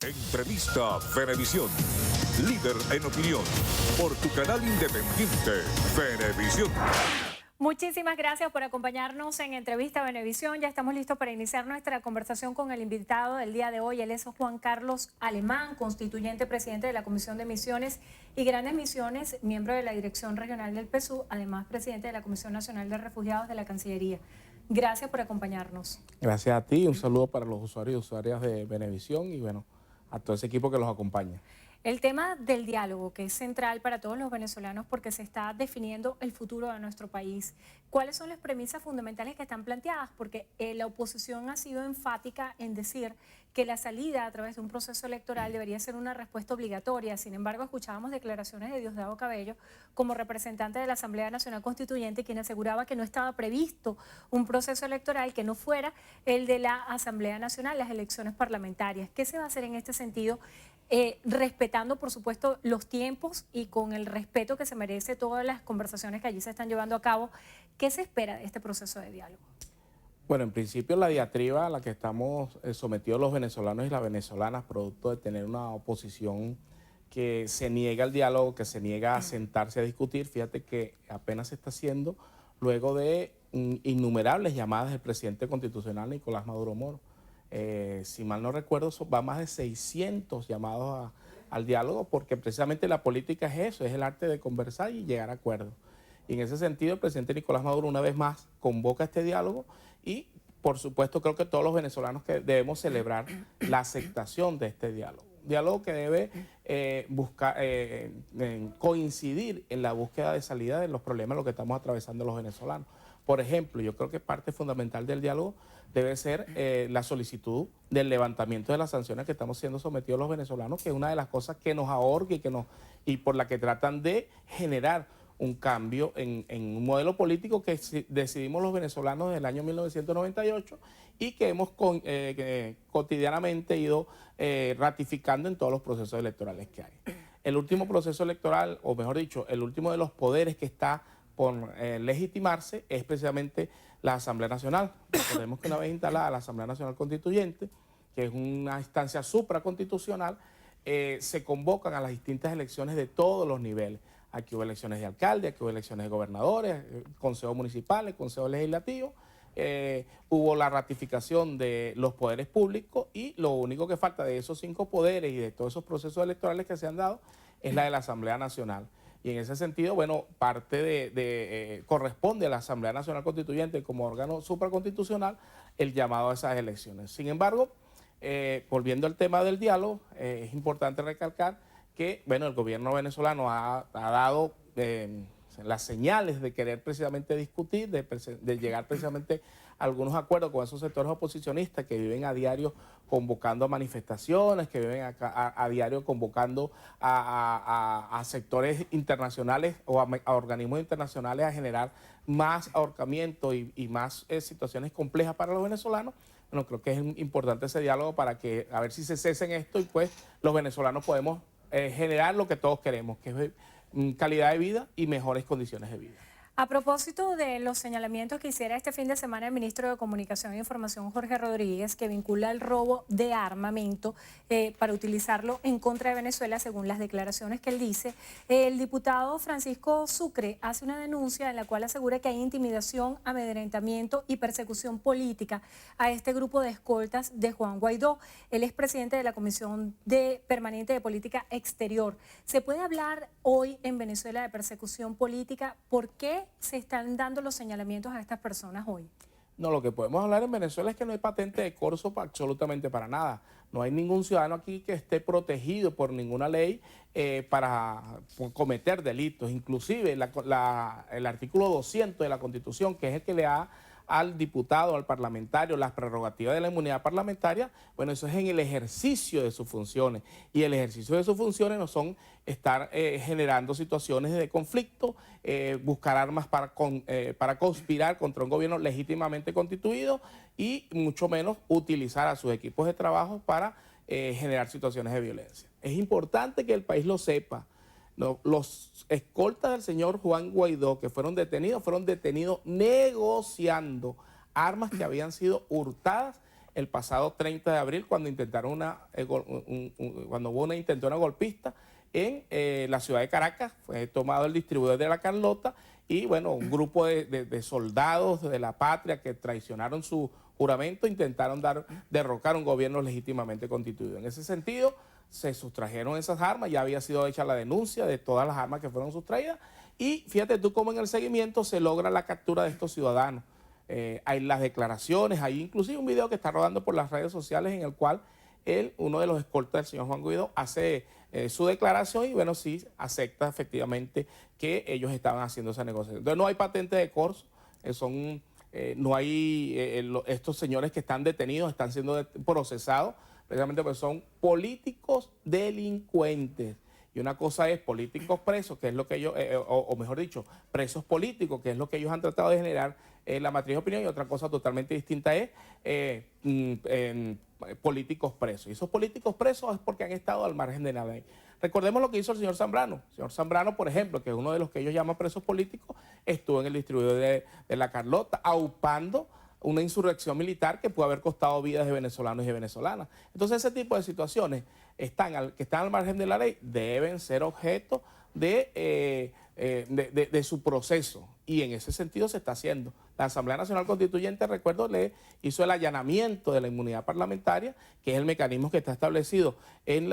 Entrevista Venevisión. Líder en opinión. Por tu canal independiente, Venevisión. Muchísimas gracias por acompañarnos en Entrevista Venevisión. Ya estamos listos para iniciar nuestra conversación con el invitado del día de hoy. Él es Juan Carlos Alemán, constituyente presidente de la Comisión de Misiones y Grandes Misiones, miembro de la Dirección Regional del PSU, además presidente de la Comisión Nacional de Refugiados de la Cancillería. Gracias por acompañarnos. Gracias a ti, un saludo para los usuarios y usuarias de Venevisión y bueno, a todo ese equipo que los acompaña. El tema del diálogo, que es central para todos los venezolanos porque se está definiendo el futuro de nuestro país. ¿Cuáles son las premisas fundamentales que están planteadas? Porque la oposición ha sido enfática en decir que la salida a través de un proceso electoral debería ser una respuesta obligatoria. Sin embargo, escuchábamos declaraciones de Diosdado Cabello como representante de la Asamblea Nacional Constituyente, quien aseguraba que no estaba previsto un proceso electoral que no fuera el de la Asamblea Nacional, las elecciones parlamentarias. ¿Qué se va a hacer en este sentido? Respetando, por supuesto, los tiempos y con el respeto que se merece todas las conversaciones que allí se están llevando a cabo. ¿Qué se espera de este proceso de diálogo? Bueno, en principio la diatriba a la que estamos sometidos los venezolanos y las venezolanas, producto de tener una oposición que se niega al diálogo, que se niega a sentarse a discutir, fíjate que apenas se está haciendo luego de innumerables llamadas del presidente constitucional Nicolás Maduro Moro. Si mal no recuerdo, va más de 600 llamados al diálogo, porque precisamente la política es eso, es el arte de conversar y llegar a acuerdos. Y en ese sentido, el presidente Nicolás Maduro una vez más convoca este diálogo y, por supuesto, creo que todos los venezolanos que debemos celebrar la aceptación de este diálogo. Diálogo que debe coincidir en la búsqueda de salida de los problemas los que estamos atravesando los venezolanos. Por ejemplo, yo creo que parte fundamental del diálogo debe ser la solicitud del levantamiento de las sanciones que estamos siendo sometidos los venezolanos, que es una de las cosas que nos ahorca y por la que tratan de generar un cambio en un modelo político que decidimos los venezolanos desde el año 1998 y que hemos cotidianamente ido ratificando en todos los procesos electorales que hay. El último proceso electoral, o mejor dicho, el último de los poderes que está por legitimarse es precisamente la Asamblea Nacional. Recordemos que una vez instalada la Asamblea Nacional Constituyente, que es una instancia supraconstitucional, se convocan a las distintas elecciones de todos los niveles. Aquí hubo elecciones de alcalde, aquí hubo elecciones de gobernadores, consejos municipales, consejos legislativos, hubo la ratificación de los poderes públicos y lo único que falta de esos 5 poderes y de todos esos procesos electorales que se han dado es la de la Asamblea Nacional. Y en ese sentido, bueno, corresponde a la Asamblea Nacional Constituyente como órgano supraconstitucional el llamado a esas elecciones. Sin embargo, volviendo al tema del diálogo, es importante recalcar que, bueno, el gobierno venezolano ha dado las señales de querer precisamente discutir, de llegar precisamente a algunos acuerdos con esos sectores oposicionistas que viven a diario convocando a manifestaciones, que viven a diario convocando a sectores internacionales o a organismos internacionales a generar más ahorcamiento y más situaciones complejas para los venezolanos. Bueno, creo que es importante ese diálogo para que a ver si se cesen esto y pues los venezolanos podemos generar lo que todos queremos, que es calidad de vida y mejores condiciones de vida. A propósito de los señalamientos que hiciera este fin de semana el ministro de Comunicación e Información, Jorge Rodríguez, que vincula el robo de armamento para utilizarlo en contra de Venezuela, según las declaraciones que él dice, el diputado Francisco Sucre hace una denuncia en la cual asegura que hay intimidación, amedrentamiento y persecución política a este grupo de escoltas de Juan Guaidó. Él es presidente de la Comisión Permanente de Política Exterior. ¿Se puede hablar hoy en Venezuela de persecución política? ¿Por qué se están dando los señalamientos a estas personas hoy? No, lo que podemos hablar en Venezuela es que no hay patente de corso absolutamente para nada. No hay ningún ciudadano aquí que esté protegido por ninguna ley para cometer delitos. Inclusive el artículo 200 de la Constitución, que es el que le da al diputado, al parlamentario, las prerrogativas de la inmunidad parlamentaria, bueno, eso es en el ejercicio de sus funciones. Y el ejercicio de sus funciones no son estar generando situaciones de conflicto, buscar armas para conspirar contra un gobierno legítimamente constituido y mucho menos utilizar a sus equipos de trabajo para generar situaciones de violencia. Es importante que el país lo sepa. No, los escoltas del señor Juan Guaidó que fueron detenidos negociando armas que habían sido hurtadas el pasado 30 de abril cuando intentaron cuando hubo una intentona golpista en la ciudad de Caracas. Fue tomado el distribuidor de la Carlota y bueno, un grupo de soldados de la patria que traicionaron su juramento intentaron derrocar un gobierno legítimamente constituido. En ese sentido, se sustrajeron esas armas, ya había sido hecha la denuncia de todas las armas que fueron sustraídas y fíjate tú cómo en el seguimiento se logra la captura de estos ciudadanos. Hay las declaraciones, hay inclusive un video que está rodando por las redes sociales en el cual uno de los escoltas del señor Juan Guaidó hace su declaración y bueno, sí acepta efectivamente que ellos estaban haciendo esa negociación. Entonces no hay patente de corso, no hay estos señores que están detenidos, están siendo procesados, precisamente porque son políticos delincuentes. Y una cosa es políticos presos, que es lo que ellos, o mejor dicho, presos políticos, que es lo que ellos han tratado de generar en la matriz de opinión, y otra cosa totalmente distinta es políticos presos. Y esos políticos presos es porque han estado al margen de la ley. Recordemos lo que hizo el señor Zambrano. El señor Zambrano, por ejemplo, que es uno de los que ellos llaman presos políticos, estuvo en el distribuidor de la Carlota, aupando una insurrección militar que puede haber costado vidas de venezolanos y de venezolanas. Entonces ese tipo de situaciones que están al margen de la ley deben ser objeto de su proceso y en ese sentido se está haciendo. La Asamblea Nacional Constituyente, recuerdo, le hizo el allanamiento de la inmunidad parlamentaria, que es el mecanismo que está establecido en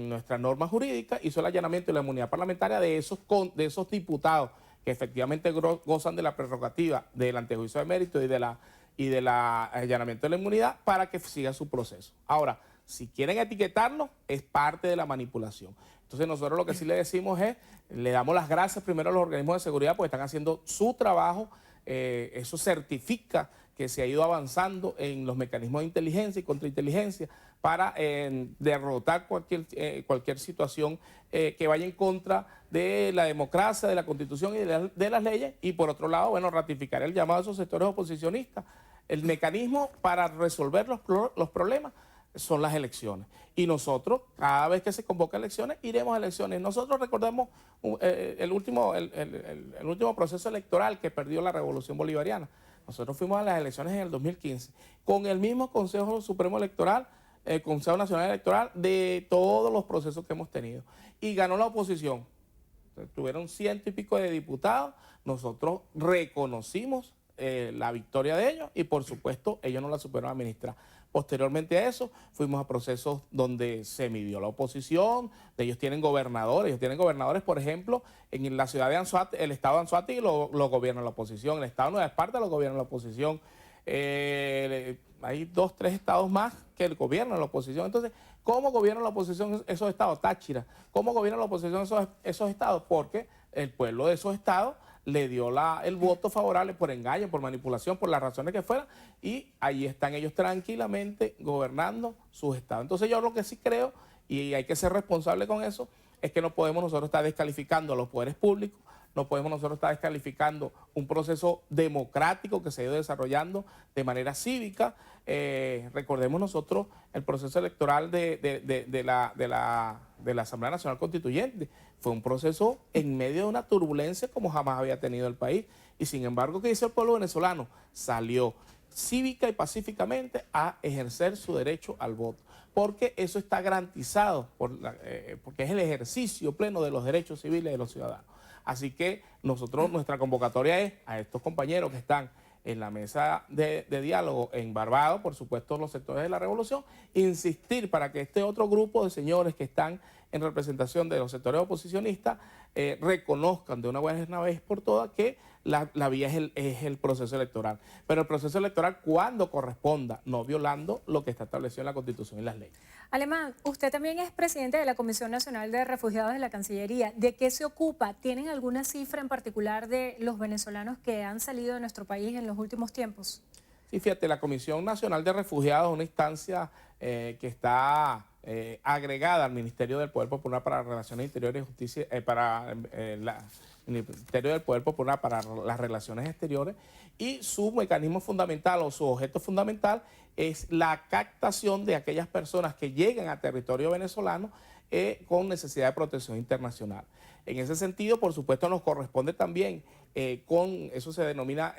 nuestra norma jurídica, hizo el allanamiento de la inmunidad parlamentaria de esos diputados que efectivamente gozan de la prerrogativa del antejuicio de mérito y del allanamiento de la inmunidad para que siga su proceso. Ahora, si quieren etiquetarlo, es parte de la manipulación. Entonces nosotros lo que sí le decimos es, le damos las gracias primero a los organismos de seguridad porque están haciendo su trabajo, eso certifica que se ha ido avanzando en los mecanismos de inteligencia y contrainteligencia para derrotar cualquier situación que vaya en contra de la democracia, de la Constitución y de las leyes. Y por otro lado, bueno, ratificar el llamado a esos sectores oposicionistas. El mecanismo para resolver los problemas son las elecciones. Y nosotros, cada vez que se convoca elecciones, iremos a elecciones. Nosotros recordemos el último proceso electoral que perdió la Revolución Bolivariana. Nosotros fuimos a las elecciones en el 2015 con el mismo Consejo Supremo Electoral, el Consejo Nacional Electoral, de todos los procesos que hemos tenido. Y ganó la oposición. Tuvieron 100 y pico de diputados. Nosotros reconocimos la victoria de ellos y por supuesto ellos no la supieron administrar. Posteriormente a eso fuimos a procesos donde se midió la oposición, ellos tienen gobernadores, por ejemplo, en la ciudad de Anzoátegui, el estado de Anzoátegui lo gobierna la oposición, el estado de Nueva Esparta lo gobierna la oposición, hay 2, 3 estados más que gobiernan la oposición. Entonces, ¿cómo gobierna la oposición esos estados? Táchira, ¿cómo gobierna la oposición esos estados? Porque el pueblo de esos estados le dio el voto favorable por engaño, por manipulación, por las razones que fueran, y ahí están ellos tranquilamente gobernando sus estados. Entonces yo lo que sí creo, y hay que ser responsable con eso, es que no podemos nosotros estar descalificando a los poderes públicos, no podemos nosotros estar descalificando un proceso democrático que se ha ido desarrollando de manera cívica. Recordemos nosotros el proceso electoral de la Asamblea Nacional Constituyente. Fue un proceso en medio de una turbulencia como jamás había tenido el país. Y sin embargo, ¿qué hizo el pueblo venezolano? Salió cívica y pacíficamente a ejercer su derecho al voto. Porque eso está garantizado, porque es el ejercicio pleno de los derechos civiles de los ciudadanos. Así que nuestra convocatoria es a estos compañeros que están en la mesa de diálogo en Barbados, por supuesto los sectores de la revolución, insistir para que este otro grupo de señores que están en representación de los sectores oposicionistas reconozcan de una buena vez por todas que la vía es el proceso electoral. Pero el proceso electoral cuando corresponda, no violando lo que está establecido en la Constitución y las leyes. Alemán, usted también es presidente de la Comisión Nacional de Refugiados de la Cancillería. ¿De qué se ocupa? ¿Tienen alguna cifra en particular de los venezolanos que han salido de nuestro país en los últimos tiempos? Sí, fíjate, la Comisión Nacional de Refugiados es una instancia que está agregada al Ministerio del Poder Popular para Relaciones Interiores y Justicia, el Ministerio del Poder Popular para las Relaciones Exteriores, y su mecanismo fundamental o su objeto fundamental es la captación de aquellas personas que llegan a territorio venezolano con necesidad de protección internacional. En ese sentido, por supuesto, nos corresponde también eso se denomina,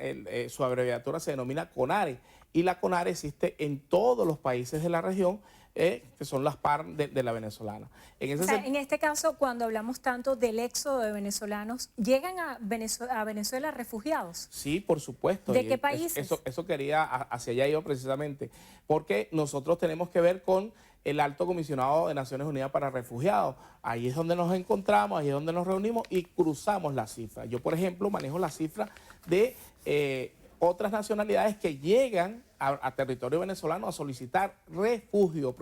su abreviatura se denomina CONARE, y la CONARE existe en todos los países de la región, que son las par de la venezolana. En este caso, cuando hablamos tanto del éxodo de venezolanos, ¿llegan a Venezuela refugiados? Sí, por supuesto. ¿De qué países? Eso quería, hacia allá iba precisamente, porque nosotros tenemos que ver con el Alto Comisionado de Naciones Unidas para Refugiados. Ahí es donde nos encontramos, ahí es donde nos reunimos y cruzamos las cifras. Yo, por ejemplo, manejo la cifra de otras nacionalidades que llegan a territorio venezolano a solicitar refugio,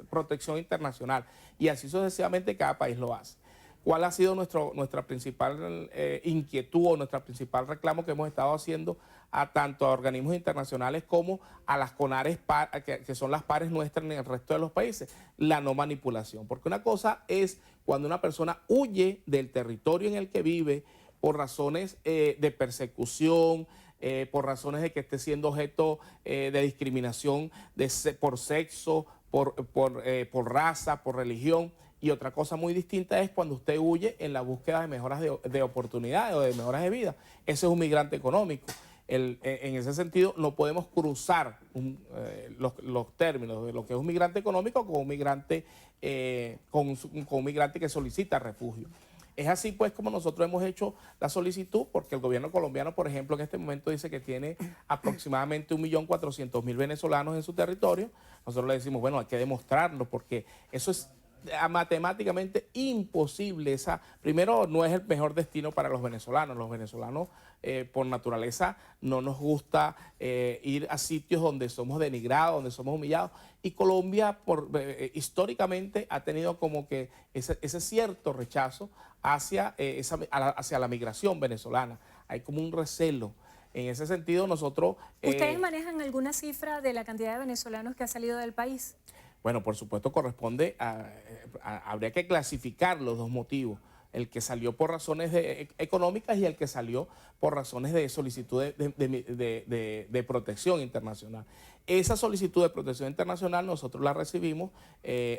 protección internacional, y así sucesivamente cada país lo hace. ¿Cuál ha sido nuestra principal inquietud o nuestra principal reclamo que hemos estado haciendo tanto a organismos internacionales como a las CONARES, que son las pares nuestras en el resto de los países? La no manipulación. Porque una cosa es cuando una persona huye del territorio en el que vive por razones de persecución, por razones de que esté siendo objeto de discriminación por sexo, por raza, por religión. Y otra cosa muy distinta es cuando usted huye en la búsqueda de mejoras de oportunidades o de mejoras de vida. Ese es un migrante económico. En ese sentido, no podemos cruzar los términos de lo que es un migrante económico con un migrante, con un migrante que solicita refugio. Es así pues como nosotros hemos hecho la solicitud, porque el gobierno colombiano, por ejemplo, en este momento dice que tiene aproximadamente 1.400.000 venezolanos en su territorio. Nosotros le decimos, bueno, hay que demostrarlo, porque eso es matemáticamente imposible. Primero, no es el mejor destino para los venezolanos. Los venezolanos, por naturaleza, no nos gusta ir a sitios donde somos denigrados, donde somos humillados. Y Colombia, históricamente, ha tenido como que ese cierto rechazo hacia la migración venezolana. Hay como un recelo. En ese sentido, nosotros... ¿Ustedes manejan alguna cifra de la cantidad de venezolanos que ha salido del país? Bueno, por supuesto corresponde habría que clasificar los dos motivos, el que salió por razones económicas y el que salió por razones de solicitud de protección internacional. Esa solicitud de protección internacional nosotros la recibimos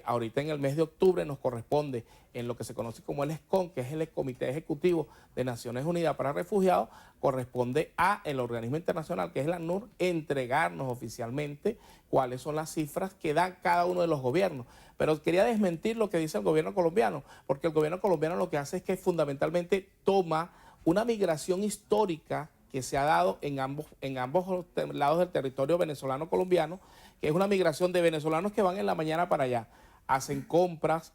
ahorita en el mes de octubre, nos corresponde en lo que se conoce como el ESCON, que es el Comité Ejecutivo de Naciones Unidas para Refugiados, corresponde a el organismo internacional, que es la ACNUR, entregarnos oficialmente cuáles son las cifras que dan cada uno de los gobiernos. Pero quería desmentir lo que dice el gobierno colombiano, porque el gobierno colombiano lo que hace es que fundamentalmente toma una migración histórica que se ha dado en ambos lados del territorio venezolano-colombiano, que es una migración de venezolanos que van en la mañana para allá, hacen compras,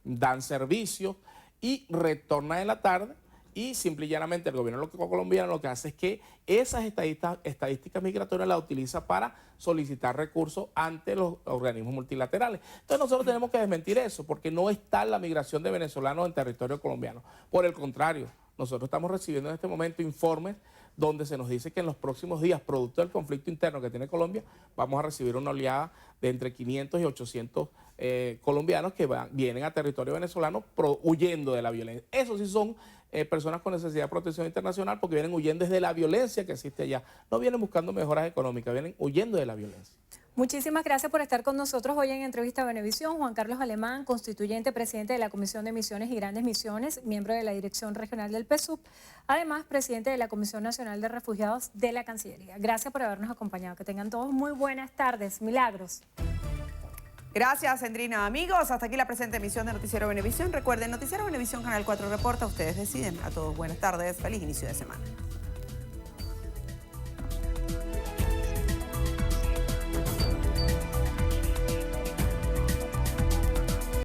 dan servicios y retornan en la tarde. Y simple y llanamente el gobierno colombiano lo que hace es que esas estadísticas migratorias las utiliza para solicitar recursos ante los organismos multilaterales. Entonces nosotros tenemos que desmentir eso, porque no está la migración de venezolanos en territorio colombiano. Por el contrario, nosotros estamos recibiendo en este momento informes donde se nos dice que en los próximos días, producto del conflicto interno que tiene Colombia, vamos a recibir una oleada de entre 500 y 800 colombianos que vienen a territorio venezolano huyendo de la violencia. Esos sí son personas con necesidad de protección internacional, porque vienen huyendo desde la violencia que existe allá. No vienen buscando mejoras económicas, vienen huyendo de la violencia. Muchísimas gracias por estar con nosotros hoy en Entrevista a Venevisión. Juan Carlos Alemán, constituyente, presidente de la Comisión de Misiones y Grandes Misiones, miembro de la Dirección Regional del PSUV, además presidente de la Comisión Nacional de Refugiados de la Cancillería. Gracias por habernos acompañado. Que tengan todos muy buenas tardes. Milagros. Gracias, Sandrina. Amigos, hasta aquí la presente emisión de Noticiero Venevisión. Recuerden, Noticiero Venevisión, Canal 4 Reporta. Ustedes deciden. A todos buenas tardes. Feliz inicio de semana.